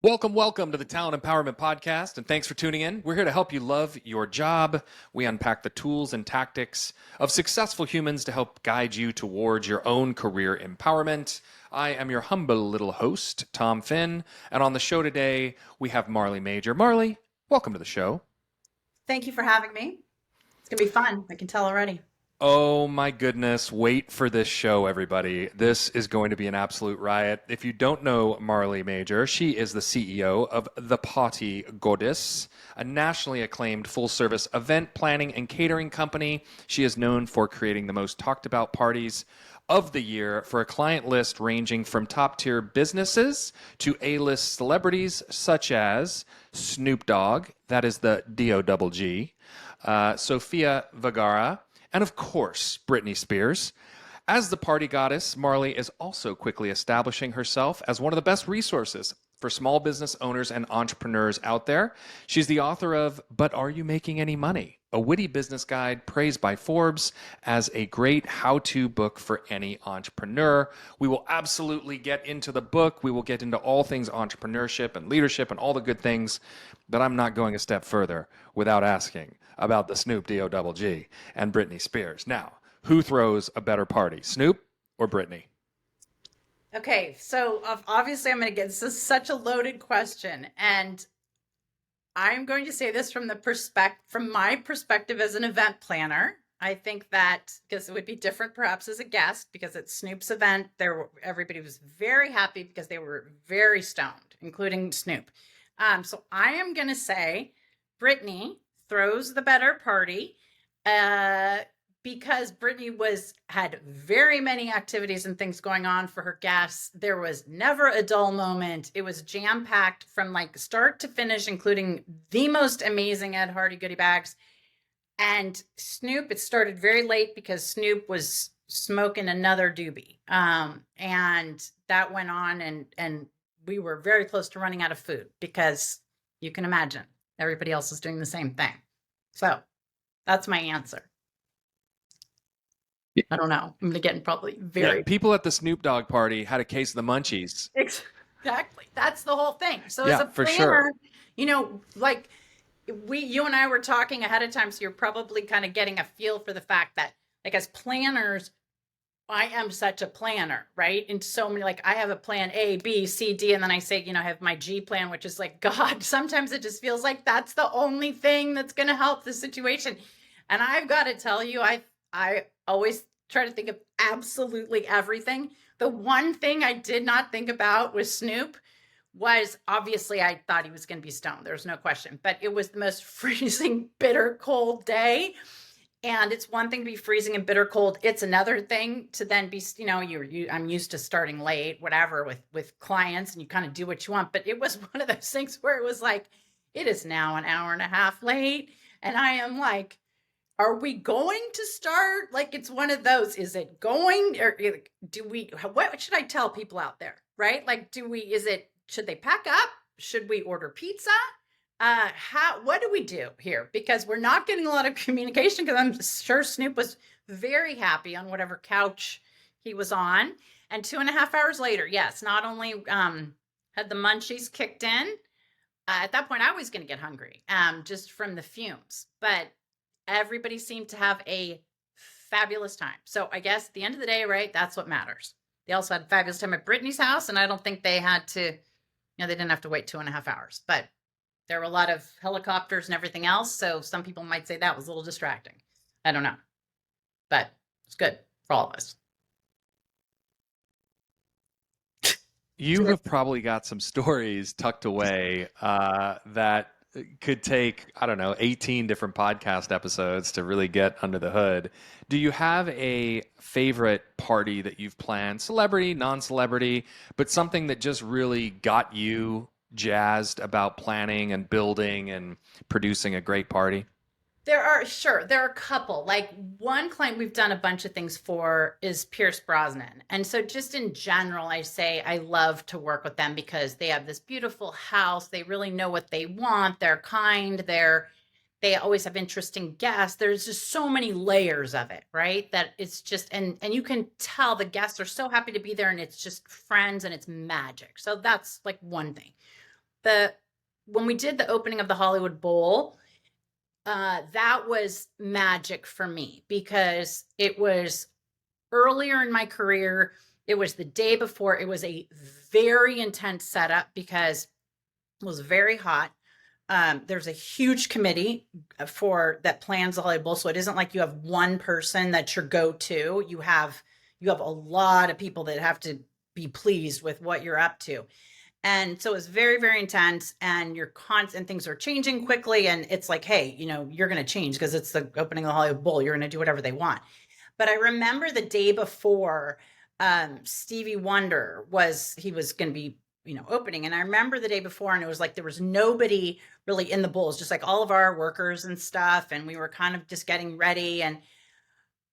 Welcome to the Talent Empowerment Podcast, and thanks for tuning in. We're here to help you love your job. We unpack the tools and tactics of successful humans to help guide you towards your own career empowerment. I am your humble little host, Tom Finn, and on the show today, we have Marley Major. Marley, welcome to the show. Thank you for having me. It's going to be fun. I can tell already. Oh my goodness, wait for this show, everybody. This is going to be an absolute riot. If you don't know Marley Major, she is the CEO of The Party Goddess, a nationally acclaimed full service event planning and catering company. She is known for creating the most talked about parties of the year for a client list ranging from top tier businesses to A-list celebrities such as Snoop Dogg, that is the D-O-double-G, Sofia Vergara, and of course, Britney Spears. As the party goddess, Marley is also quickly establishing herself as one of the best resources for small business owners and entrepreneurs out there. She's the author of But Are You Making Any Money? A witty business guide praised by Forbes as a great how-to book for any entrepreneur. We will absolutely get into the book. We will get into all things entrepreneurship and leadership and all the good things, but I'm not going a step further without asking about the Snoop D-O-double-G and Britney Spears. Now, who throws a better party, Snoop or Britney? Okay, so obviously I'm going to get this is such a loaded question, and I'm going to say this from my perspective as an event planner. I think that because it would be different perhaps as a guest because it's Snoop's event, everybody was very happy because they were very stoned, including Snoop. So I am going to say Britney throws the better party because Britney had very many activities and things going on for her guests. There was never a dull moment. It was jam-packed from like start to finish, including the most amazing Ed Hardy goodie bags. And Snoop, it started very late because Snoop was smoking another doobie. And that went on and we were very close to running out of food because you can imagine everybody else is doing the same thing. So that's my answer. I don't know. I'm going to get in probably very... Yeah, people at the Snoop Dogg party had a case of the munchies. Exactly. That's the whole thing. So Yeah, as a for planner, sure. Like you and I were talking ahead of time, so you're probably kind of getting a feel for the fact that like as planners, I am such a planner, right? And so many, like I have a plan A, B, C, D, and then I say, I have my G plan, which is like, God, sometimes it just feels like that's the only thing that's going to help the situation. And I've got to tell you, I always try to think of absolutely everything. The one thing I did not think about with Snoop was obviously I thought he was going to be stoned. There's no question, but it was the most freezing, bitter, cold day. And it's one thing to be freezing and bitter cold. It's another thing to then be, I'm used to starting late, whatever, with clients, and you kind of do what you want. But it was one of those things where it was like, it is now an hour and a half late. And I am like, are we going to start? Like, it's one of those, is it going, or what should I tell people out there? Right? Like, should they pack up? Should we order pizza? What do we do here? Because we're not getting a lot of communication because I'm sure Snoop was very happy on whatever couch he was on. And 2.5 hours later, yes, not only had the munchies kicked in, at that point I was going to get hungry just from the fumes, but everybody seemed to have a fabulous time. So I guess at the end of the day, right, that's what matters. They also had a fabulous time at Britney's house, and I don't think they had to, they didn't have to wait 2.5 hours, but there were a lot of helicopters and everything else. So some people might say that was a little distracting. I don't know, but it's good for all of us. You have probably got some stories tucked away that could take, I don't know, 18 different podcast episodes to really get under the hood. Do you have a favorite party that you've planned, celebrity, non-celebrity, but something that just really got you jazzed about planning and building and producing a great party? There are a couple. Like one client we've done a bunch of things for is Pierce Brosnan. And so just in general, I say I love to work with them because they have this beautiful house. They really know what they want. They're kind. They always have interesting guests. There's just so many layers of it, right? That it's just, and you can tell the guests are so happy to be there, and it's just friends and it's magic. So that's like one thing. the when we did the opening of the Hollywood Bowl, that was magic for me because it was earlier in my career. It was the day before. It was a very intense setup because it was very hot. There's a huge committee for that plans the Hollywood Bowl, so it isn't like you have one person that's your go-to. You have a lot of people that have to be pleased with what you're up to. And so it's very, very intense, and you're constant, things are changing quickly. And it's like, hey, you're going to change because it's the opening of the Hollywood Bowl. You're going to do whatever they want. But I remember the day before, Stevie Wonder he was going to be, opening. And I remember the day before, and it was like there was nobody really in the bowls, just like all of our workers and stuff. And we were kind of just getting ready. And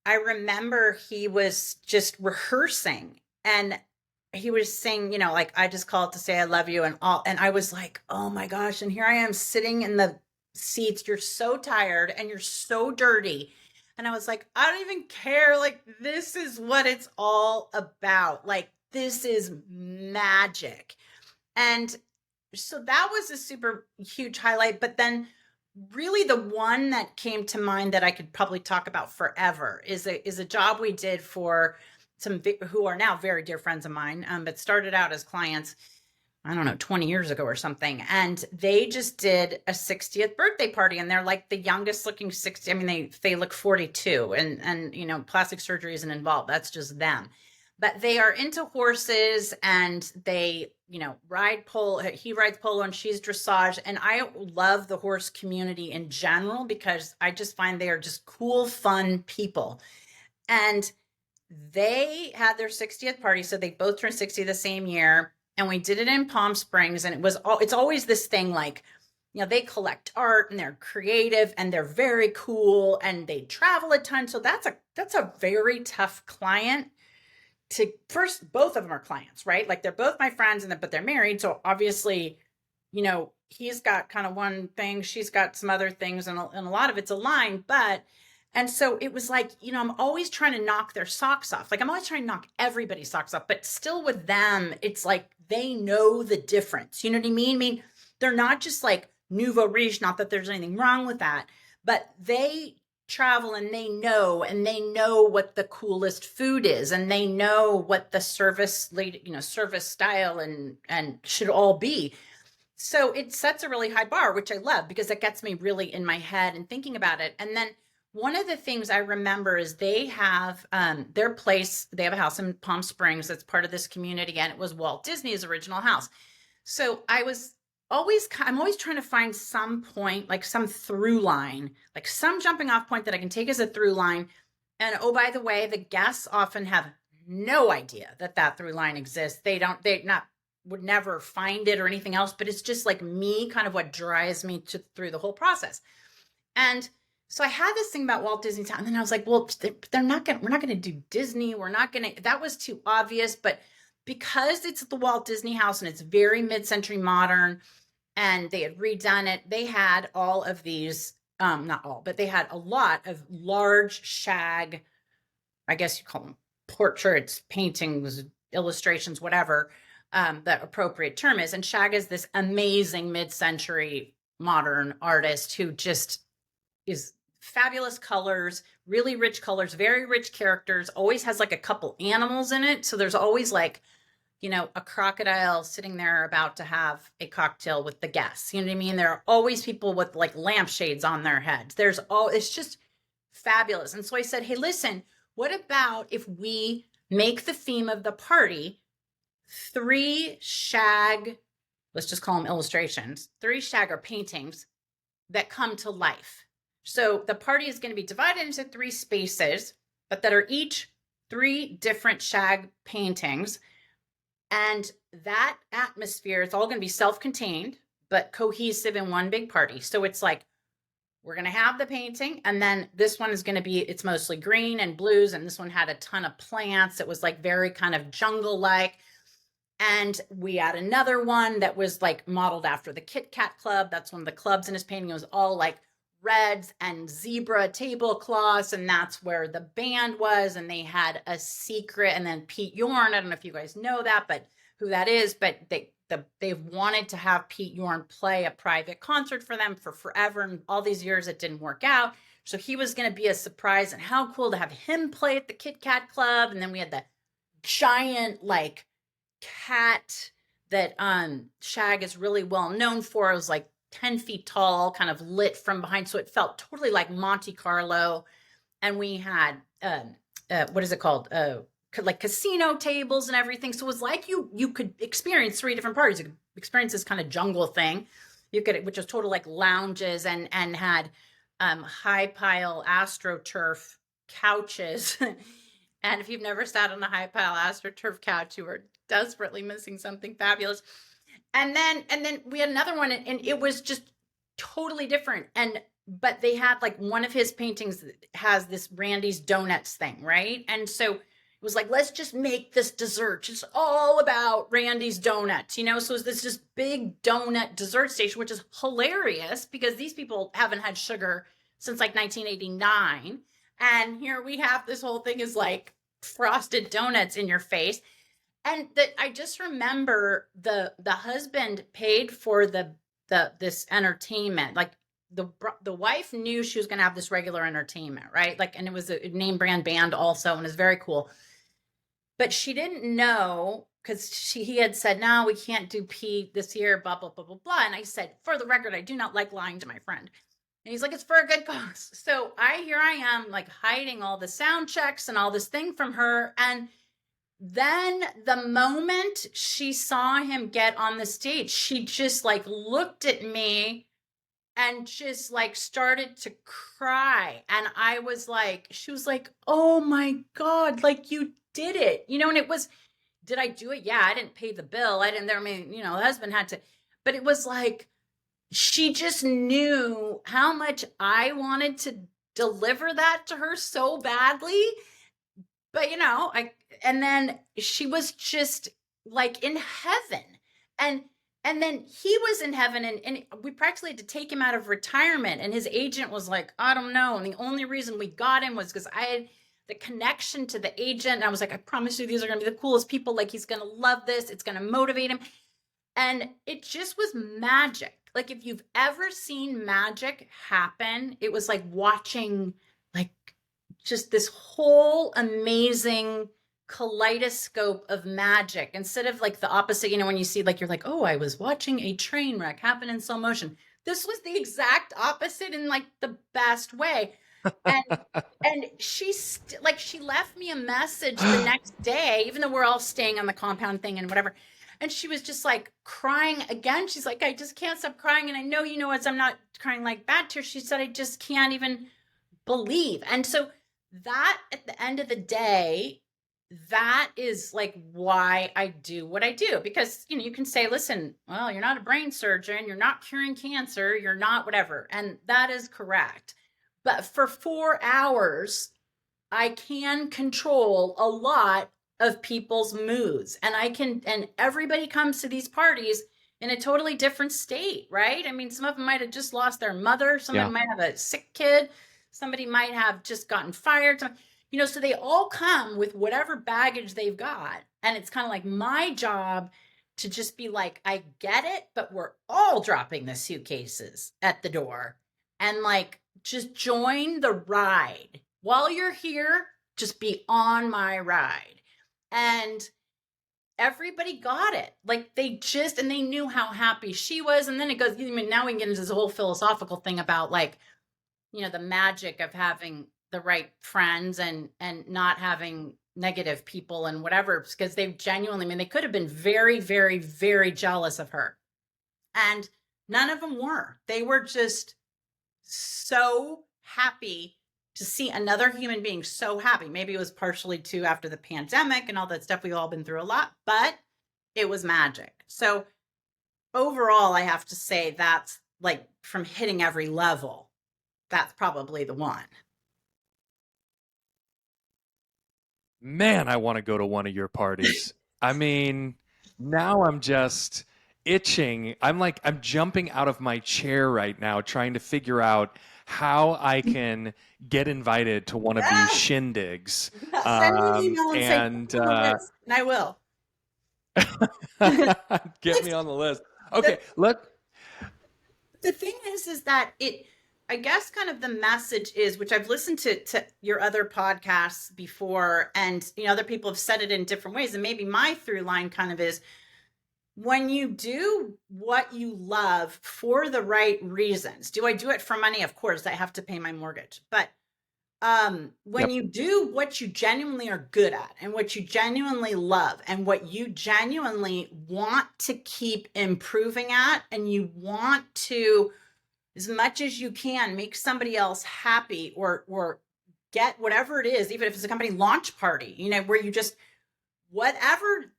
I remember he was just rehearsing, and he was saying, like, I just called to say I love you and all. And I was like, oh my gosh. And here I am sitting in the seats. You're so tired and you're so dirty. And I was like, I don't even care. Like, this is what it's all about. Like, this is magic. And so that was a super huge highlight. But then really the one that came to mind that I could probably talk about forever is a job we did for some who are now very dear friends of mine, but started out as clients, I don't know, 20 years ago or something. And they just did a 60th birthday party, and they're like the youngest looking 60. I mean, they look 42, and plastic surgery isn't involved. That's just them. But they are into horses, and they, ride polo. He rides polo and she's dressage. And I love the horse community in general because I just find they are just cool, fun people. And they had their 60th party. So they both turned 60 the same year. And we did it in Palm Springs. And it's always this thing like, they collect art and they're creative and they're very cool and they travel a ton. So that's a very tough client to first. Both of them are clients, right? Like, they're both my friends, but they're married. So obviously, he's got kind of one thing, she's got some other things, and a lot of it's aligned. And so it was like, I'm always trying to knock their socks off. Like, I'm always trying to knock everybody's socks off, but still with them, it's like they know the difference. You know what I mean? I mean, they're not just like nouveau riche, not that there's anything wrong with that, but they travel and they know what the coolest food is, and they know what the service style and should all be. So it sets a really high bar, which I love because it gets me really in my head and thinking about it. And then one of the things I remember is they have their place. They have a house in Palm Springs that's part of this community, and it was Walt Disney's original house. So I'm always trying to find some point, like some through line, like some jumping off point that I can take as a through line. And oh, by the way, the guests often have no idea that through line exists. They would never find it or anything else, but it's just like me, kind of what drives me through the whole process. And so I had this thing about Walt Disney Town, and then I was like, well, we're not going to do Disney. That was too obvious. But because it's the Walt Disney house and it's very mid-century modern, and they had redone it, they had all of these, not all, but they had a lot of large shag, I guess you call them portraits, paintings, illustrations, whatever the appropriate term is. And Shag is this amazing mid-century modern artist who just is fabulous colors, really rich colors, very rich characters, always has like a couple animals in it. So there's always like, a crocodile sitting there about to have a cocktail with the guests. You know what I mean? There are always people with like lampshades on their heads. It's just fabulous. And so I said, hey, listen, what about if we make the theme of the party 3 shag, let's just call them illustrations, 3 shag or paintings that come to life. So the party is going to be divided into 3 spaces, but that are each 3 different shag paintings. And that atmosphere, it's all going to be self-contained, but cohesive in one big party. So it's like, we're going to have the painting, and then this one is going to be, it's mostly green and blues, and this one had a ton of plants. It was like very kind of jungle-like. And we had another one that was like modeled after the Kit Kat Club. That's one of the clubs in his painting. It was all like reds and zebra tablecloths, and that's where the band was. And they had a secret. And then Pete Yorn, I don't know if you guys know that, but who that is, but the they've wanted to have Pete Yorn play a private concert for them for forever, and all these years it didn't work out. So he was going to be a surprise, and how cool to have him play at the Kit Kat Club. And then we had the giant like cat that Shag is really well known for. It was like 10 feet tall, kind of lit from behind, so it felt totally like Monte Carlo. And we had what is it called? Like casino tables and everything. So it was like you could experience three different parties. You could experience this kind of jungle thing. You could, which was total like lounges, and had high pile astroturf couches. And if you've never sat on a high pile astroturf couch, you are desperately missing something fabulous. And then we had another one, and it was just totally different. But they had like one of his paintings has this Randy's Donuts thing, right? And so it was like, let's just make this dessert. It's all about Randy's Donuts, you know? So it's this big donut dessert station, which is hilarious because these people haven't had sugar since like 1989. And here we have this whole thing is like frosted donuts in your face. And that I just remember the husband paid for this entertainment. Like the wife knew she was going to have this regular entertainment, right? Like, and it was a name brand band also, and it was very cool. But she didn't know because he had said, no, we can't do Pete this year, blah, blah, blah, blah, blah. And I said, for the record, I do not like lying to my friend. And he's like, it's for a good cause. So here I am like hiding all the sound checks and all this thing from her. And then the moment she saw him get on the stage, she just like looked at me and just like started to cry. And I was like, she was like, oh my God, like you did it, you know? And it was, did I do it? Yeah, I didn't pay the bill. I mean, you know, the husband had to, but it was like, she just knew how much I wanted to deliver that to her so badly. But, you know, and then she was just like in heaven. And then he was in heaven, and we practically had to take him out of retirement. And his agent was like, I don't know. And the only reason we got him was because I had the connection to the agent. And I was like, I promise you, these are going to be the coolest people. Like, he's going to love this. It's going to motivate him. And it just was magic. Like, if you've ever seen magic happen, it was like watching like just this whole amazing kaleidoscope of magic, instead of like the opposite, you know, when you see like, you're like, oh, I was watching a train wreck happen in slow motion. This was the exact opposite in like the best way. And she left me a message the next day, even though we're all staying on the compound thing and whatever. And she was just like crying again. She's like, I just can't stop crying. And I know, you know, as I'm not crying like bad tears. She said, I just can't even believe. And so that at the end of the day, that is like why I do what I do. Because, you know, you can say, listen, well, you're not a brain surgeon, you're not curing cancer, you're not whatever. And that is correct. But for 4 hours, I can control a lot of people's moods. And everybody comes to these parties in a totally different state, right? I mean, some of them might have just lost their mother, somebody might have a sick kid, somebody might have just gotten fired. You know, so they all come with whatever baggage they've got. And it's kind of like my job to just be like, I get it, but we're all dropping the suitcases at the door. And like, just join the ride. While you're here, just be on my ride. And everybody got it. Like they knew how happy she was. And then it goes, I mean, now we can get into this whole philosophical thing about like, you know, the magic of having the right friends and not having negative people and whatever, because they genuinely, I mean, they could have been very, very, very jealous of her. And none of them were. They were just so happy to see another human being so happy. Maybe it was partially too after the pandemic and all that stuff. We've all been through a lot, but it was magic. So overall, I have to say that's like from hitting every level, that's probably the one. Man, I want to go to one of your parties. I mean, now I'm just itching. I'm jumping out of my chair right now trying to figure out how I can get invited to one of these shindigs. Send me an email and say, and I will. Get me on the list. the Okay, let the thing is that I guess kind of the message is, which I've listened to your other podcasts before, and other people have said it in different ways, and maybe my through line kind of is, when you do what you love for the right reasons. Do I do it for money? Of course, I have to pay my mortgage. But when yep. you do what you genuinely are good at and what you genuinely love and what you genuinely want to keep improving at, and you want to, as much as you can, make somebody else happy, or get whatever it is, even if it's a company launch party, where you just, whatever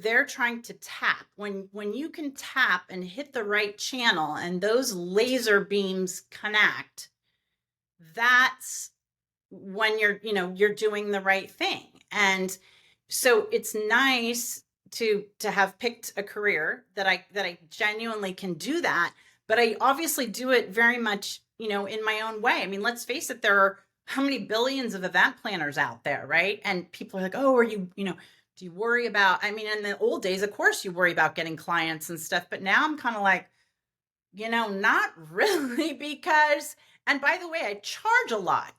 they're trying to tap, when you can tap and hit the right channel and those laser beams connect, that's when you're doing the right thing. And so it's nice to have picked a career that I genuinely can do that, but I obviously do it very much in my own way. I mean, let's face it, there are how many billions of event planners out there, right? And people are like, oh, are you do you worry about, I mean, in the old days, of course you worry about getting clients and stuff, but now I'm kind of like, not really, because, and by the way, I charge a lot.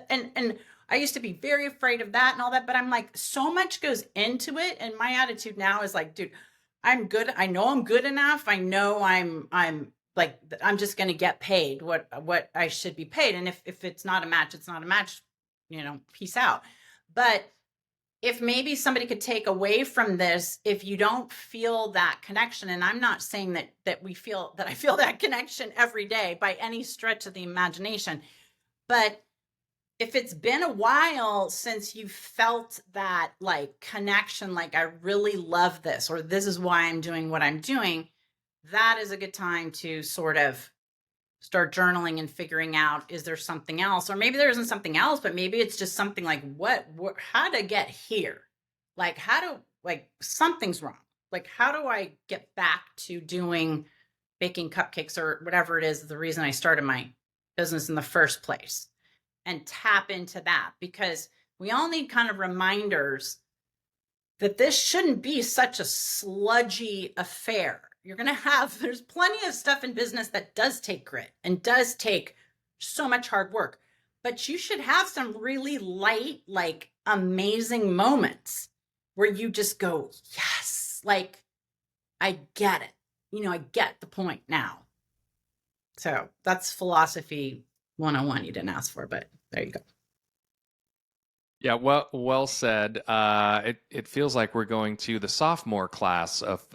And I used to be very afraid of that and all that, but I'm like, so much goes into it. And my attitude now is like, dude, I'm good. I know I'm good enough. I know I'm like, I'm just going to get paid what I should be paid. And if it's not a match, it's not a match, peace out. But if maybe somebody could take away from this, if you don't feel that connection, and I'm not saying that I feel that connection every day by any stretch of the imagination, but if it's been a while since you felt that like connection, like I really love this, or this is why I'm doing what I'm doing, that is a good time to sort of start journaling and figuring out, is there something else? Or maybe there isn't something else, but maybe it's just something like, what how to get here? Like, like something's wrong. Like, how do I get back to doing baking cupcakes or whatever it is, the reason I started my business in the first place, and tap into that, because we all need kind of reminders that this shouldn't be such a sludgy affair. You're going to have, there's plenty of stuff in business that does take grit and does take so much hard work, but you should have some really light, like amazing moments where you just go, yes, like I get it. I get the point now. So that's philosophy 101. You didn't ask for, but there you go. Yeah, well said. It feels like we're going to the sophomore class of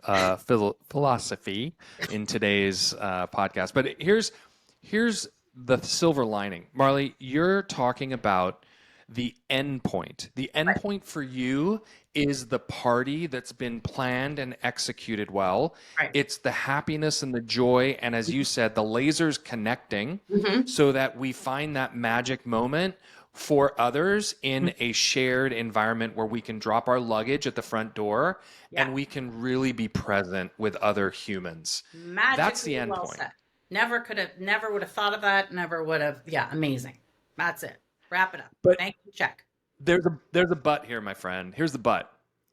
philosophy in today's podcast. But here's the silver lining, Marley. You're talking about the end point. The end Right. point for you is the party that's been planned and executed well. Right. It's the happiness and the joy, and as you said, the lasers connecting Mm-hmm. so that we find that magic moment for others in Mm-hmm. a shared environment where we can drop our luggage at the front door Yeah. and we can really be present with other humans. That's the Magically end well point. said. Never would have thought of that. Never would have. Yeah, amazing. That's it. Wrap it up. But Thank you. Check. there's a but here, my friend. Here's the but.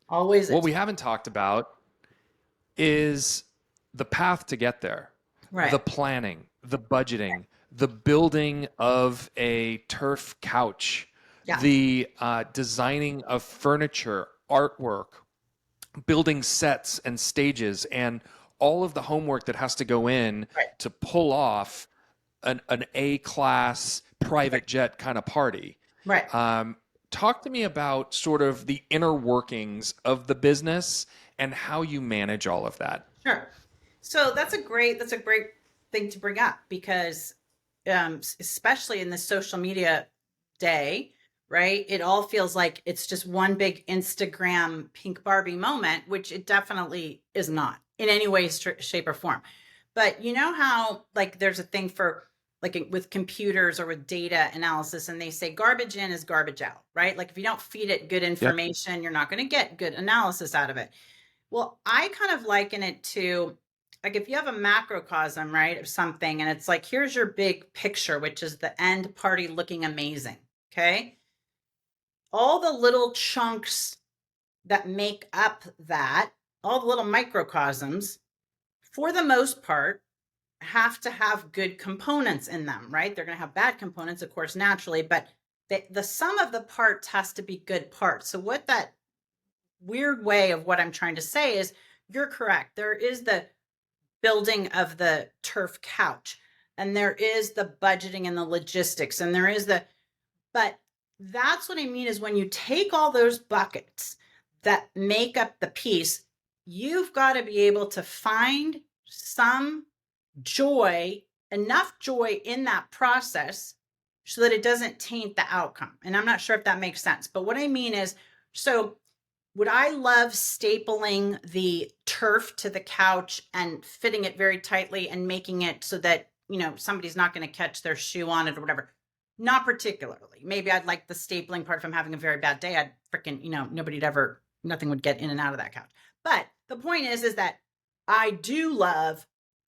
Always What is. we haven't talked about is the path to get there, the Right. planning, the budgeting, the building of a turf couch, Yeah. the designing of furniture, artwork, building sets and stages, and all of the homework that has to go in Right. to pull off an A class Right. private jet kind of party. Right. Um, Talk to me about sort of the inner workings of the business and how you manage all of that. Sure. So that's a great thing to bring up, because especially in this social media day, right? It all feels like it's just one big Instagram pink Barbie moment, which it definitely is not in any way, shape, or form. But you know how, like, there's a thing for, like, with computers or with data analysis, and they say garbage in is garbage out, right? Like, if you don't feed it good Yep. information, you're not going to get good analysis out of it. Well, I kind of liken it to, like, if you have a macrocosm, right, of something, and it's like, here's your big picture, which is the end party looking amazing. Okay. All the little chunks that make up that all the little microcosms, for the most part, have to have good components in them, right? They're going to have bad components, of course, naturally, but the sum of the parts has to be good parts. So what that weird way of what I'm trying to say is, you're correct. There is the building of the turf couch, and there is the budgeting and the logistics, and there is but that's what I mean is, when you take all those buckets that make up the piece, you've got to be able to find some joy, enough joy in that process so that it doesn't taint the outcome. And I'm not sure if that makes sense, but what I mean is, so would I love stapling the turf to the couch and fitting it very tightly and making it so that, somebody's not going to catch their shoe on it or whatever? Not particularly. Maybe I'd like the stapling part if I'm having a very bad day. I'd freaking, nothing would get in and out of that couch. But the point is that I do love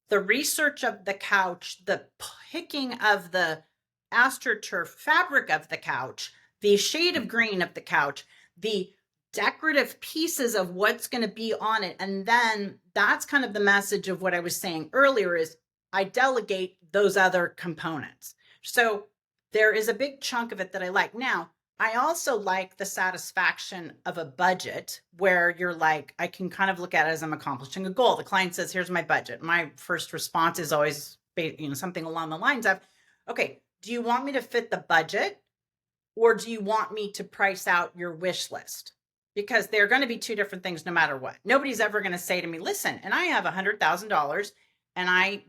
the research of the couch, the picking of the astroturf fabric of the couch, the shade of green of the couch, the decorative pieces of what's going to be on it. And then that's kind of the message of what I was saying earlier, is I delegate those other components. So there is a big chunk of it that I like. Now, I also like the satisfaction of a budget where you're like, I can kind of look at it as I'm accomplishing a goal. The client says, here's my budget. My first response is always, something along the lines of, okay, do you want me to fit the budget, or do you want me to price out your wish list? Because they're going to be two different things no matter what. Nobody's ever going to say to me, listen, and I have $100,000 and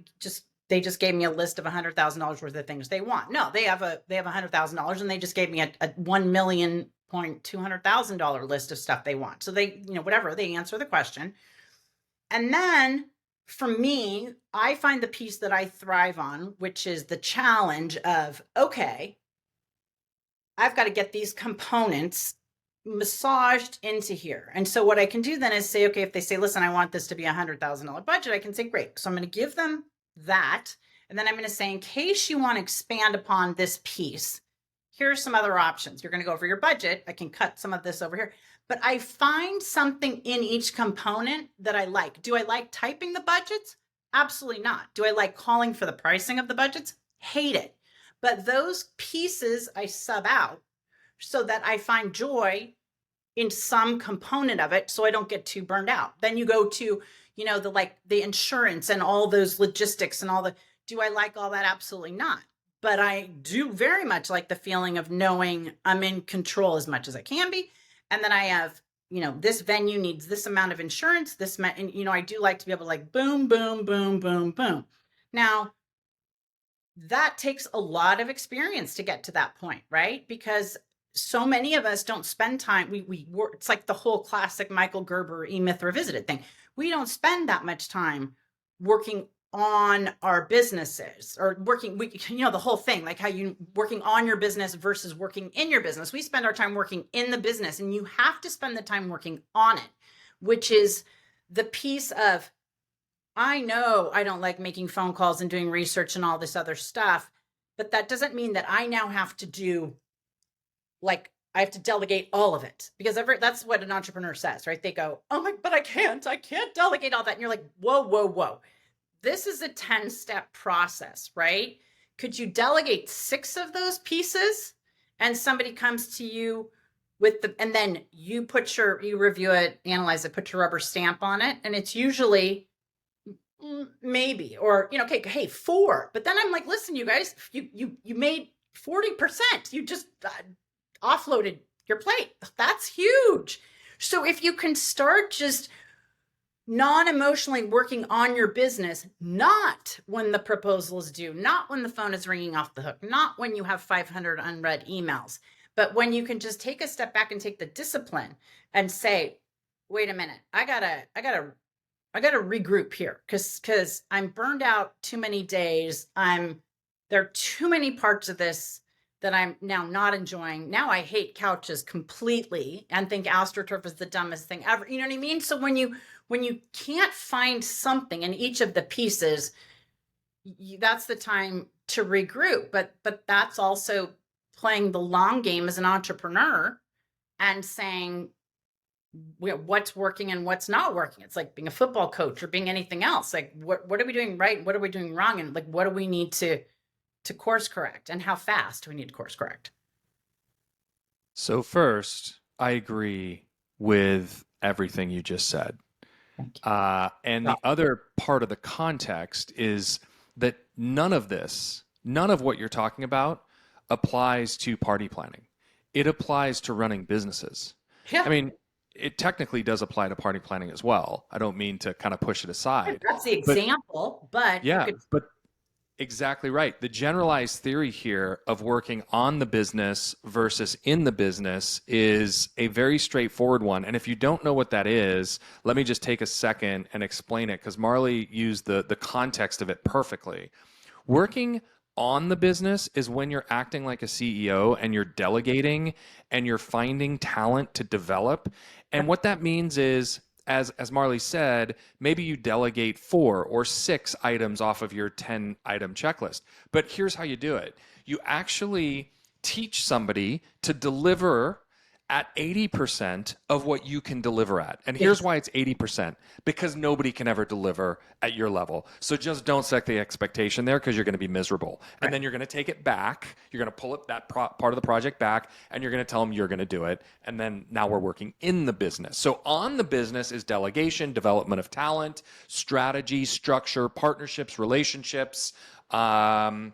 they just gave me a list of $100,000 worth of things they want. No, they have $100,000 and they just gave me a $1,200,000 list of stuff they want. So they, whatever, they answer the question. And then for me, I find the piece that I thrive on, which is the challenge of, okay, I've got to get these components massaged into here. And so what I can do then is say, okay, if they say, listen, I want this to be $100,000 budget, I can say, great. So I'm going to give them that. And then I'm going to say, in case you want to expand upon this piece, here's some other options. You're going to go over your budget. I can cut some of this over here, but I find something in each component that I like. Do I like typing the budgets? Absolutely not. Do I like calling for the pricing of the budgets? Hate it. But those pieces I sub out so that I find joy in some component of it, so I don't get too burned out. Then you go to, the insurance and all those logistics and do I like all that? Absolutely not. But I do very much like the feeling of knowing I'm in control as much as I can be. And then I have, this venue needs this amount of insurance, and, I do like to be able to like boom, boom, boom, boom, boom. Now, that takes a lot of experience to get to that point, right? Because so many of us don't spend time. We work. It's like the whole classic Michael Gerber E-Myth Revisited thing. We don't spend that much time working on our businesses or working, the whole thing, like how you working on your business versus working in your business. We spend our time working in the business, and you have to spend the time working on it, which is the piece of, I know I don't like making phone calls and doing research and all this other stuff, but that doesn't mean that I now have to do, like, I have to delegate all of it, because that's what an entrepreneur says, right? They go, oh but I can't delegate all that. And you're like, whoa, whoa, whoa. This is a 10-step process, right? Could you delegate 6 of those pieces and somebody comes to you and then you review it, analyze it, put your rubber stamp on it. And it's usually maybe, or, okay, hey, 4. But then I'm like, listen, you guys, you made 40%. You just offloaded your plate. That's huge. So if you can start just non-emotionally working on your business, not when the proposal is due, not when the phone is ringing off the hook, not when you have 500 unread emails, but when you can just take a step back and take the discipline and say, wait a minute, I gotta regroup here because I'm burned out too many days. There are too many parts of this that I'm now not enjoying. Now I hate couches completely and think AstroTurf is the dumbest thing ever. You know what I mean? So when you can't find something in each of the pieces, that's the time to regroup. But that's also playing the long game as an entrepreneur and saying, what's working and what's not working. It's like being a football coach or being anything else. Like what are we doing right? What are we doing wrong? And like, what do we need to course correct, and how fast do we need to course correct? So, first, I agree with everything you just said. Thank And you. the other part of the context is that none of what you're talking about applies to party planning. It applies to running businesses. I Yeah, mean, it technically does apply to party planning as well. I don't mean to kind of push it aside, that's the but example, but you yeah, could. but exactly right. The generalized theory here of working on the business versus in the business is a very straightforward one. And if you don't know what that is, let me just take a second and explain it because Marley used the context of it perfectly. Working on the business is when you're acting like a CEO and you're delegating and you're finding talent to develop. And what that means is, as Marley said, maybe you delegate 4 or 6 items off of your 10-item checklist. But here's how you do it. You actually teach somebody to deliver at 80% of what you can deliver at. And here's Yes. why it's 80% because nobody can ever deliver at your level. So just don't set the expectation there because you're going to be miserable. And Right. then you're going to take it back. You're going to pull it part of the project back and you're going to tell them you're going to do it. And then now we're working in the business. So on the business is delegation, development of talent, strategy, structure, partnerships, relationships. That's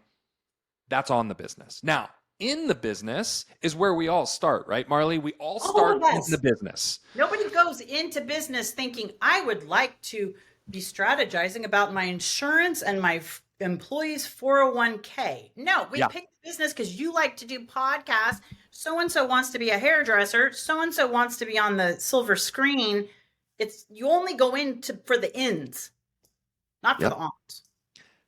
on the business. Now, in the business is where we all start, right, Marley? We all Oh, start in the yes. business. Nobody goes into business thinking, I would like to be strategizing about my insurance and my employees' 401k. No, we Yeah. picked business because you like to do podcasts. So and so wants to be a hairdresser. So and so wants to be on the silver screen. It's you only go into for the ins, not for the Yep. ons.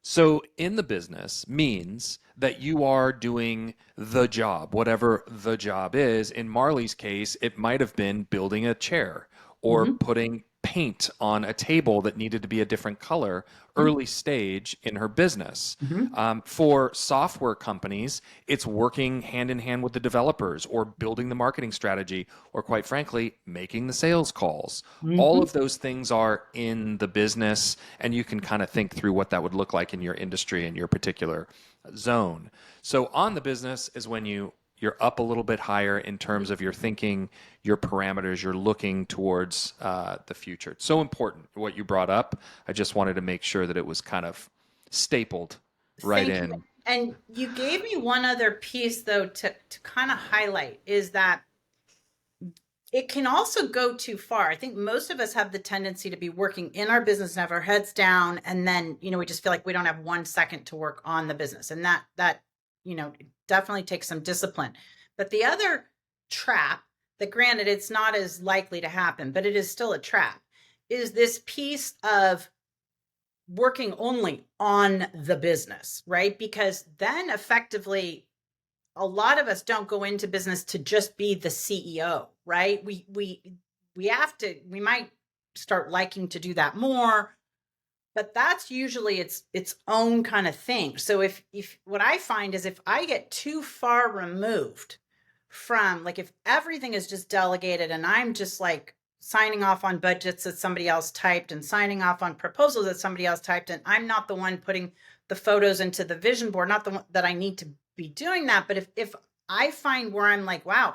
So in the business means that you are doing the job, whatever the job is. In Marley's case, it might have been building a chair or Mm-hmm. putting paint on a table that needed to be a different color early stage in her business. Mm-hmm. For software companies, it's working hand in hand with the developers or building the marketing strategy or, quite frankly, making the sales calls. All Mm-hmm. of those things are in the business, and you can kind of think through what that would look like in your industry and your particular zone. So on the business is when you're up a little bit higher in terms of your thinking, your parameters, you're looking towards the future. It's so important what you brought up. I just wanted to make sure that it was kind of stapled right Thank you. in. And you gave me one other piece though to kind of highlight is that it can also go too far. I think most of us have the tendency to be working in our business and have our heads down, and then we just feel like we don't have 1 second to work on the business, and that definitely takes some discipline. But the other trap, that granted it's not as likely to happen, but it is still a trap, is this piece of working only on the business, right? Because then effectively a lot of us don't go into business to just be the CEO, right? We might start liking to do that more, but that's usually its own kind of thing. So if what I find is if I get too far removed from, like, if everything is just delegated and I'm just like signing off on budgets that somebody else typed and signing off on proposals that somebody else typed, and I'm not the one putting the photos into the vision board, not the one that I need to be doing that. But if I find where I'm like, wow,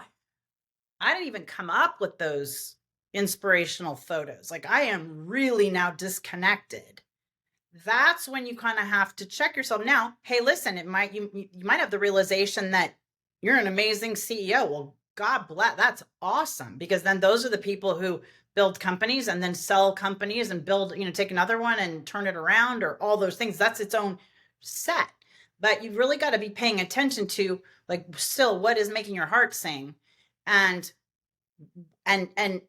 I didn't even come up with those inspirational photos, like I am really now disconnected, that's when you kind of have to check yourself. Now, hey, listen, you might have the realization that you're an amazing CEO. Well, God bless, that's awesome, because then those are the people who build companies and then sell companies and build, take another one and turn it around, or all those things. That's its own set. But you've really got to be paying attention to, like, still what is making your heart sing. And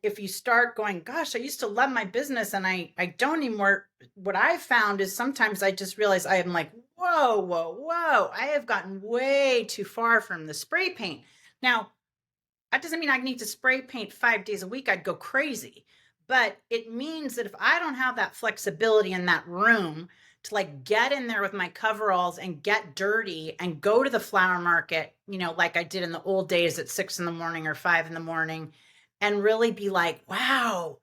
if you start going, gosh, I used to love my business and I don't anymore, what I found is sometimes I just realize I am like, whoa, I have gotten way too far from the spray paint. Now, that doesn't mean I need to spray paint 5 days a week. I'd go crazy. But it means that if I don't have that flexibility in that room to, like, get in there with my coveralls and get dirty and go to the flower market, like I did in the old days at 6 in the morning or 5 in the morning, and really be like, wow,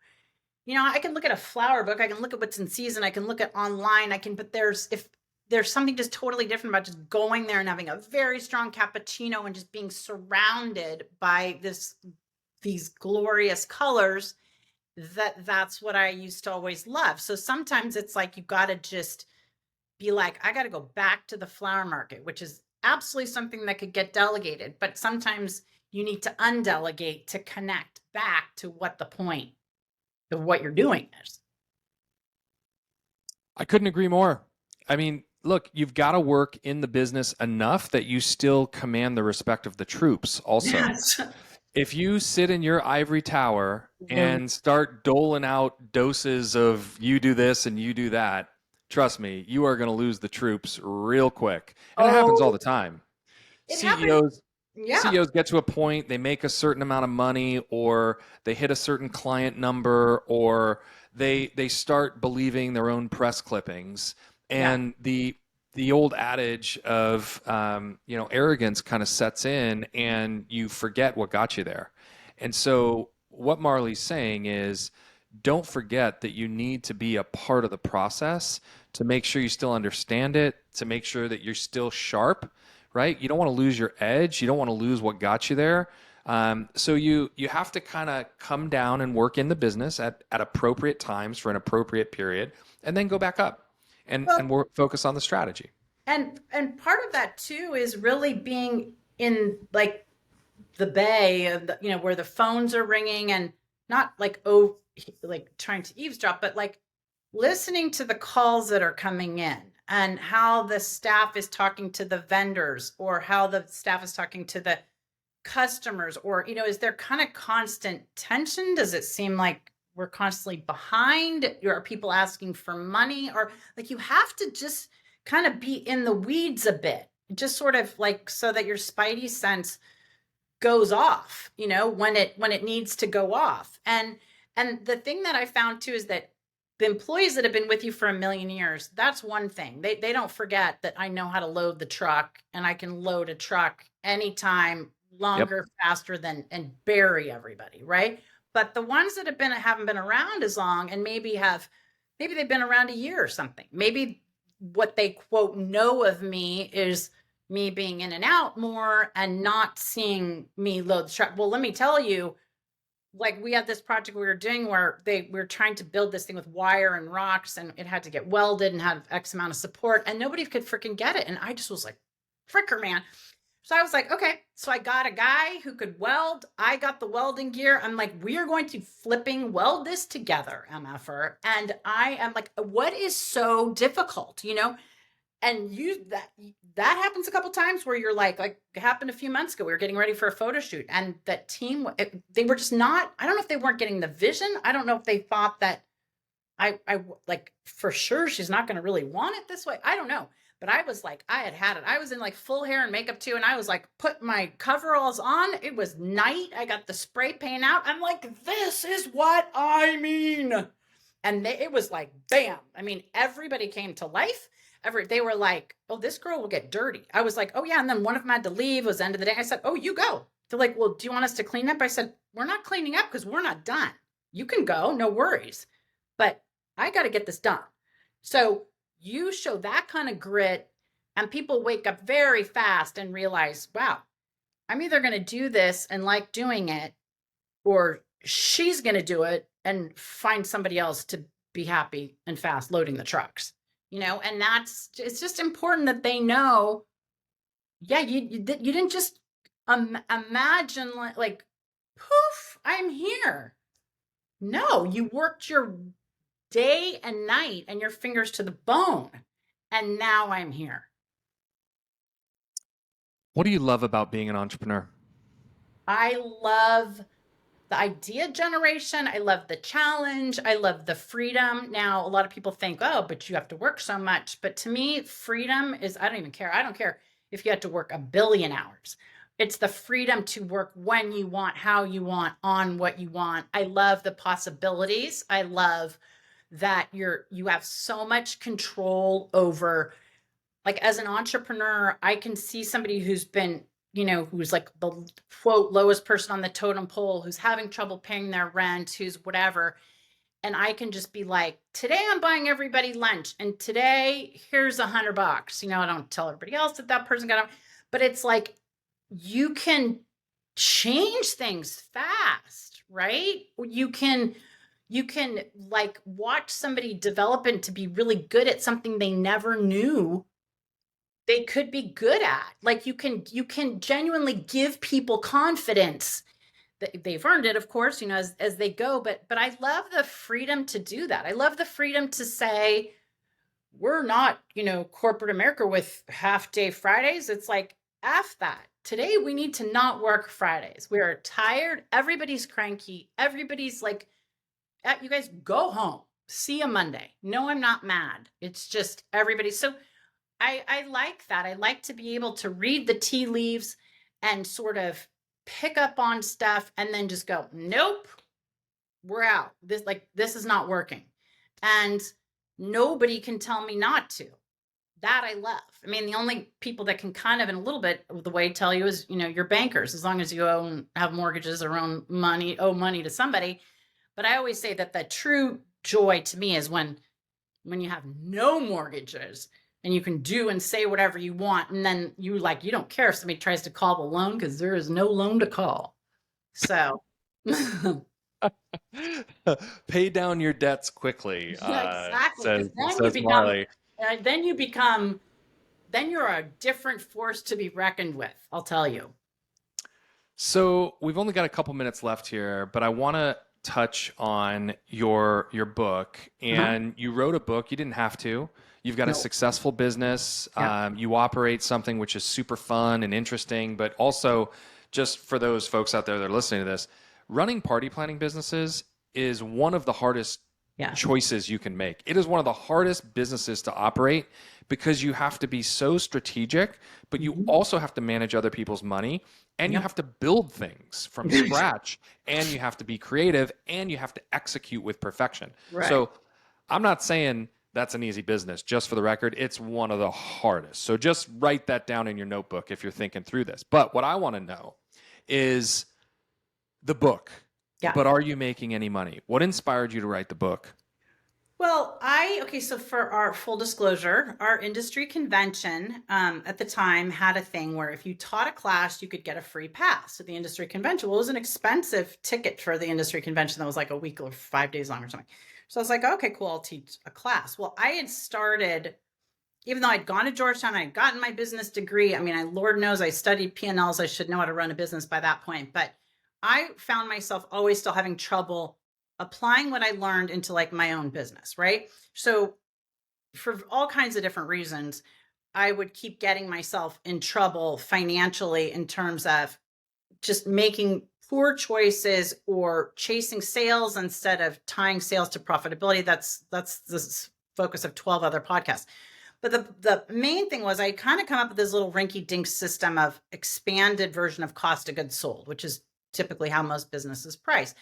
I can look at a flower book, I can look at what's in season, I can look at online, but if there's something just totally different about just going there and having a very strong cappuccino and just being surrounded by these glorious colors, that's what I used to always love. So sometimes it's like you got to just be like, I got to go back to the flower market, which is absolutely something that could get delegated, but sometimes you need to undelegate to connect back to what the point of what you're doing is. I couldn't agree more. I mean, look, you've got to work in the business enough that you still command the respect of the troops also. Yes. If you sit in your ivory tower Mm. and start doling out doses of you do this and you do that, trust me, you are going to lose the troops real quick. And it happens all Oh, the time. it happened. CEOs Yeah. CEOs get to a point, they make a certain amount of money, or they hit a certain client number, or they start believing their own press clippings, Yeah. and the old adage of arrogance kind of sets in, and you forget what got you there. And so what Marley's saying is, don't forget that you need to be a part of the process to make sure you still understand it, to make sure that you're still sharp, right? You don't want to lose your edge. You don't want to lose what got you there. So you have to kind of come down and work in the business at appropriate times for an appropriate period, and then go back up and Well, work, focus on the strategy. and part of that too is really being in like the bay of where the phones are ringing, and not like, oh, like trying to eavesdrop, but like listening to the calls that are coming in and how the staff is talking to the vendors, or how the staff is talking to the customers, or is there kind of constant tension? Does it seem like we're constantly behind? Are people asking for money? Or like, you have to just kind of be in the weeds a bit, just sort of like, so that your spidey sense goes off, when it needs to go off. And the thing that I found too is that the employees that have been with you for a million years, that's one thing. They don't forget that I know how to load the truck, and I can load a truck anytime, Yep. longer, faster than, and bury everybody, right? But the ones that haven't been around as long, and maybe they've been around a year or something. Maybe what they quote know of me is me being in and out more and not seeing me load the truck. Well, let me tell you, like, we had this project we were doing where we were trying to build this thing with wire and rocks, and it had to get welded and have X amount of support, and nobody could freaking get it. And I just was like, fricker, man. So I was like, okay. So I got a guy who could weld. I got the welding gear. I'm like, we are going to flipping weld this together, MFR. And I am like, what is so difficult, and that happens a couple times where you're like it happened a few months ago. We were getting ready for a photo shoot, and that team, they were just not, I don't know if they weren't getting the vision. I don't know if they thought that I like, for sure she's not going to really want it this way. I don't know. But I was like, I had it. I was in like full hair and makeup too. And I was like, put my coveralls on. It was night. I got the spray paint out. I'm like, this is what I mean. And it was like, bam. I mean, everybody came to life. They were like, oh, this girl will get dirty. I was like, oh yeah. And then one of them had to leave. It was the end of the day. I said, oh, you go. They're like, well, do you want us to clean up? I said, we're not cleaning up because we're not done. You can go, no worries. But I got to get this done. So you show that kind of grit, and people wake up very fast and realize, wow, I'm either going to do this and like doing it, or she's going to do it and find somebody else to be happy and fast loading the trucks, and it's just important that they know, yeah, you didn't just imagine like, poof, I'm here. No, you worked your day and night and your fingers to the bone, and now I'm here. What do you love about being an entrepreneur? I love the idea generation. I love the challenge. I love the freedom. Now, a lot of people think, oh, but you have to work so much. But to me, freedom is, I don't even care. I don't care if you have to work a billion hours. It's the freedom to work when you want, how you want, on what you want. I love the possibilities. I love that you have so much control over, like, as an entrepreneur, I can see somebody who's been who's like the quote lowest person on the totem pole, who's having trouble paying their rent, who's whatever. And I can just be like, today I'm buying everybody lunch, and today here's $100. I don't tell everybody else that person got, but it's like, you can change things fast, right? You can like watch somebody develop into be really good at something they never knew they could be good at. Like you can genuinely give people confidence. They've earned it, of course, as they go, but I love the freedom to do that. I love the freedom to say, we're not, corporate America with half day Fridays. It's like, F that. Today we need to not work Fridays. We are tired. Everybody's cranky. Everybody's like, you guys go home. See you Monday. No, I'm not mad. It's just everybody. So I like that. I like to be able to read the tea leaves and sort of pick up on stuff and then just go, nope, we're out. This is not working. And nobody can tell me not to. That I love. I mean, the only people that can kind of in a little bit of the way tell you is, your bankers, as long as you have mortgages or owe money to somebody. But I always say that the true joy to me is when you have no mortgages and you can do and say whatever you want. And then you don't care if somebody tries to call the loan because there is no loan to call. So Pay down your debts quickly, yeah, exactly. Because says Marley. Then you're a different force to be reckoned with. I'll tell you. So we've only got a couple minutes left here, but I want to touch on your book. And you wrote a book. You didn't have to. You've got a successful business. Yeah. You operate something which is super fun and interesting, but also, just for those folks out there that are listening to this, running party planning businesses is one of the hardest Yeah. choices you can make. It is one of the hardest businesses to operate because you have to be so strategic, but you also have to manage other people's money, and you have to build things from scratch, and you have to be creative, and you have to execute with perfection. Right. So I'm not saying that's an easy business. Just for the record, it's one of the hardest. So just write that down in your notebook if you're thinking through this. But what I want to know is the book. Yeah. But are you making any money? What inspired you to write the book? Well, so for our full disclosure, our industry convention at the time had a thing where if you taught a class, you could get a free pass to the industry convention. Well, it was an expensive ticket for the industry convention that was like a week or 5 days long or something. So I was like, okay, cool, I'll teach a class. Well, I had started, even though I'd gone to Georgetown, I'd gotten my business degree. I mean, Lord knows I studied P&Ls. I should know how to run a business by that point. But I found myself always still having trouble applying what I learned into like my own business, right? So for all kinds of different reasons, I would keep getting myself in trouble financially in terms of just making poor choices or chasing sales instead of tying sales to profitability. That's the focus of 12 other podcasts. But the main thing was I kind of come up with this little rinky-dink system of expanded version of cost of goods sold, which is typically how most businesses price.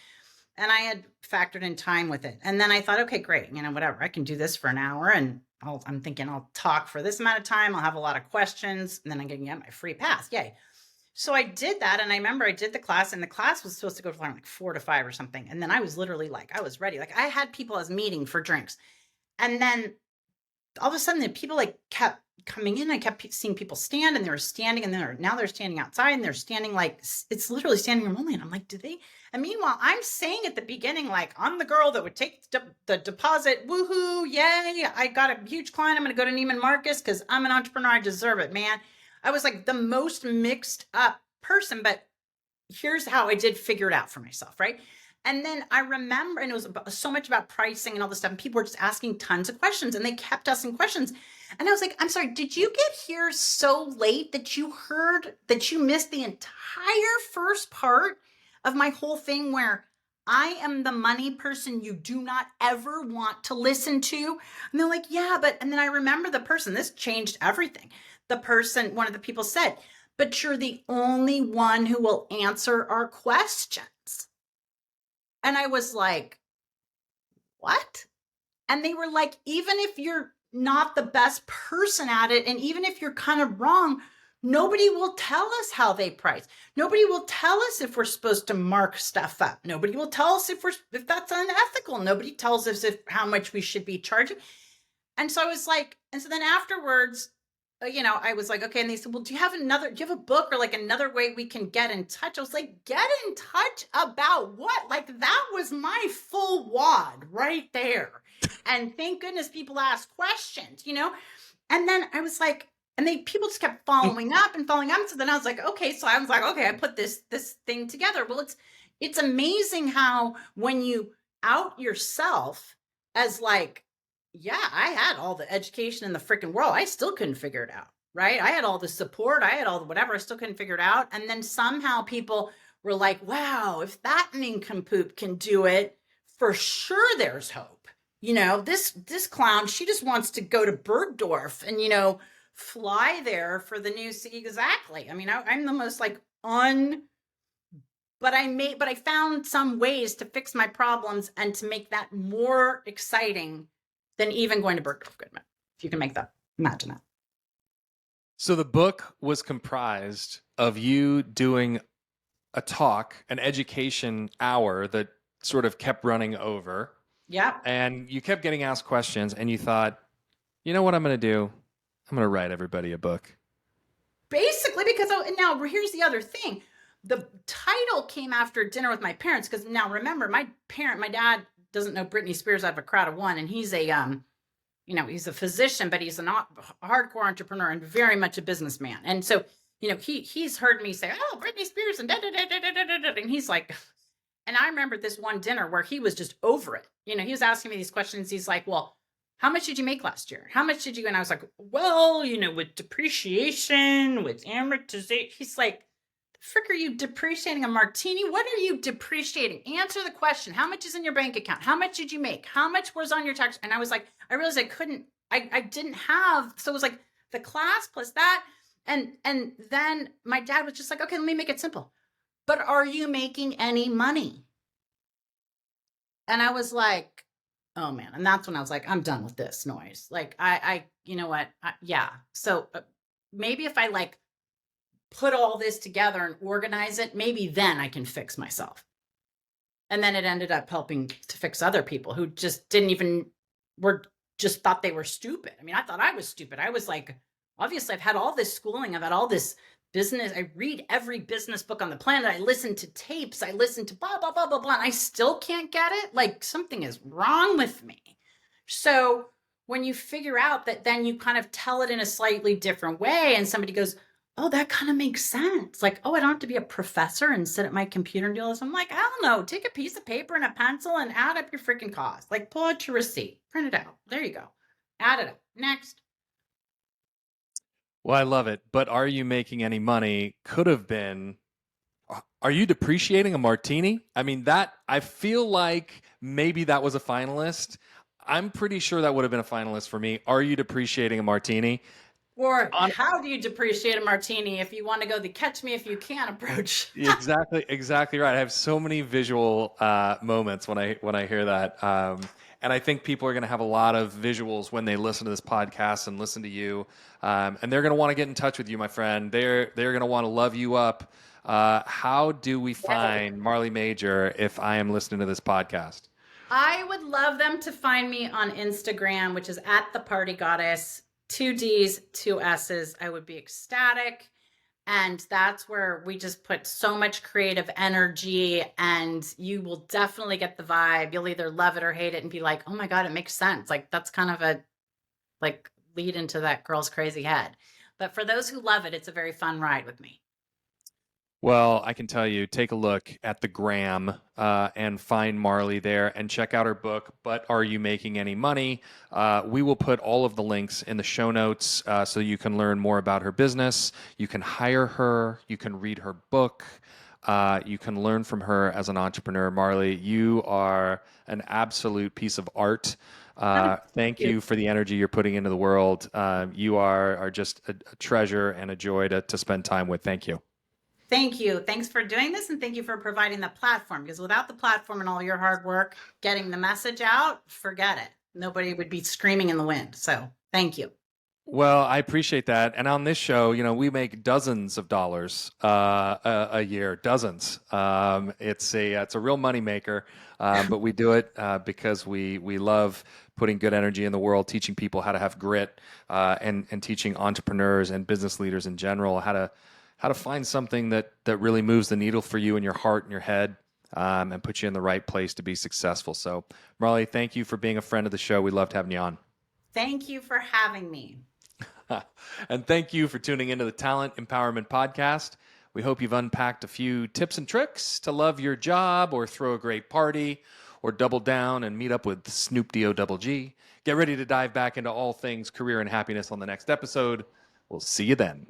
And I had factored in time with it. And then I thought, okay, great. Whatever. I can do this for an hour, and I'm thinking I'll talk for this amount of time. I'll have a lot of questions, and then I'm going to get my free pass. Yay. So I did that. And I remember I did the class, and the class was supposed to go from like 4 to 5 or something. And then I was literally I was ready. I had people I was meeting for drinks. And then all of a sudden the people kept coming in. I kept seeing people stand, and they were standing, and now they're standing outside, and they're standing it's literally standing room only. And I'm like, do they? And meanwhile, I'm saying at the beginning, I'm the girl that would take the deposit. Woohoo. Yay. I got a huge client. I'm going to go to Neiman Marcus because I'm an entrepreneur. I deserve it, man. I was like the most mixed up person, but here's how I did figure it out for myself. Right. And then I remember, and it was so much about pricing and all this stuff. And people were just asking tons of questions, and they kept asking questions. And I was like, I'm sorry, did you get here so late that you missed the entire first part of my whole thing where I am the money person you do not ever want to listen to? And they're like, yeah, and then I remember the person, this changed everything. The person, one of the people said, but you're the only one who will answer our questions. And I was like, what? And they were like, even if you're not the best person at it, and even if you're kind of wrong, Nobody will tell us how they price. Nobody will tell us if we're supposed to mark stuff up. Nobody will tell us if that's unethical. Nobody tells us if how much we should be charging. And so I was like, and so then afterwards, I was like, okay. And they said, well, do you have a book or like another way we can get in touch? I was like, get in touch about what? Like that was my full wad right there. And thank goodness people ask questions, And then I was like, and people just kept following up and following up. So then I was like, okay. So I was like, okay, I put this thing together. Well, it's amazing how when you out yourself as like, yeah, I had all the education in the freaking world. I still couldn't figure it out, right? I had all the support. I had all the whatever. I still couldn't figure it out. And then somehow people were like, wow, if that nincompoop can do it, for sure there's hope. This clown, she just wants to go to Bergdorf and, fly there for the new exactly. I mean, I'm the most like but I found some ways to fix my problems and to make that more exciting than even going to Bergdorf Goodman. If you can imagine that. So the book was comprised of you doing a talk, an education hour that sort of kept running over. Yeah. And you kept getting asked questions and you thought, you know what I'm going to do? I'm going to write everybody a book. Basically, because now here's the other thing. The title came after dinner with my parents because now remember, my dad doesn't know Britney Spears out of a crowd of one, and he's a he's a physician, but he's a hardcore entrepreneur and very much a businessman. And so he's heard me say, oh, Britney Spears and da da da da da da, and he's like, and I remember this one dinner where he was just over it. He was asking me these questions. He's like, well, how much did you make last year? How much did you? And I was like, well, with depreciation, with amortization. He's like, the frick are you depreciating a martini? What are you depreciating? Answer the question. How much is in your bank account? How much did you make? How much was on your tax? And I was like, I realized I didn't have, so it was like the class plus that. And then my dad was just like, okay, let me make it simple. But are you making any money? And I was like, oh man. And that's when I was like, I'm done with this noise. Like you know what? Yeah. So maybe if I like put all this together and organize it, maybe then I can fix myself. And then it ended up helping to fix other people who just just thought they were stupid. I mean, I thought I was stupid. I was like, obviously I've had all this schooling. I've had all this business. I read every business book on the planet. I listen to tapes. I listen to blah, blah, blah, blah, blah. And I still can't get it. Like something is wrong with me. So when you figure out that, then you kind of tell it in a slightly different way and somebody goes, oh, that kind of makes sense. Like, oh, I don't have to be a professor and sit at my computer and do this. I'm like, I don't know. Take a piece of paper and a pencil and add up your freaking cost. Like pull out your receipt, print it out. There you go. Add it up. Next. Well, I love it. But are you making any money? Could have been, are you depreciating a martini? I mean, I feel like maybe that was a finalist. I'm pretty sure that would have been a finalist for me. Are you depreciating a martini? Or how do you depreciate a martini if you want to go the catch me if you can approach? Exactly right. I have so many visual moments when I hear that. And I think people are going to have a lot of visuals when they listen to this podcast and listen to you. And they're going to want to get in touch with you, my friend. They're going to want to love you up. How do we find Marley Major if I am listening to this podcast? I would love them to find me on Instagram, which is at the Party Goddess. 2 D's, 2 S's. I would be ecstatic. And that's where we just put so much creative energy and you will definitely get the vibe. You'll either love it or hate it and be like, oh my God, it makes sense. Like that's kind of a like lead into that girl's crazy head. But for those who love it, it's a very fun ride with me. Well, I can tell you, take a look at the gram and find Marley there and check out her book, But Are You Making Any Money? We will put all of the links in the show notes so you can learn more about her business. You can hire her. You can read her book. You can learn from her as an entrepreneur. Marley, you are an absolute piece of art. Thank you for the energy you're putting into the world. You are just a treasure and a joy to spend time with. Thank you. Thank you. Thanks for doing this. And thank you for providing the platform, because without the platform and all your hard work, getting the message out, forget it. Nobody would be screaming in the wind. So thank you. Well, I appreciate that. And on this show, we make dozens of dollars a year, dozens. It's a real moneymaker, but we do it because we love putting good energy in the world, teaching people how to have grit, and teaching entrepreneurs and business leaders in general how to find something that really moves the needle for you in your heart and your head. And put you in the right place to be successful. So, Marley, thank you for being a friend of the show. We loved having you on. Thank you for having me. And thank you for tuning into the Talent Empowerment Podcast. We hope you've unpacked a few tips and tricks to love your job or throw a great party or double down and meet up with Snoop Dogg. Get ready to dive back into all things career and happiness on the next episode. We'll see you then.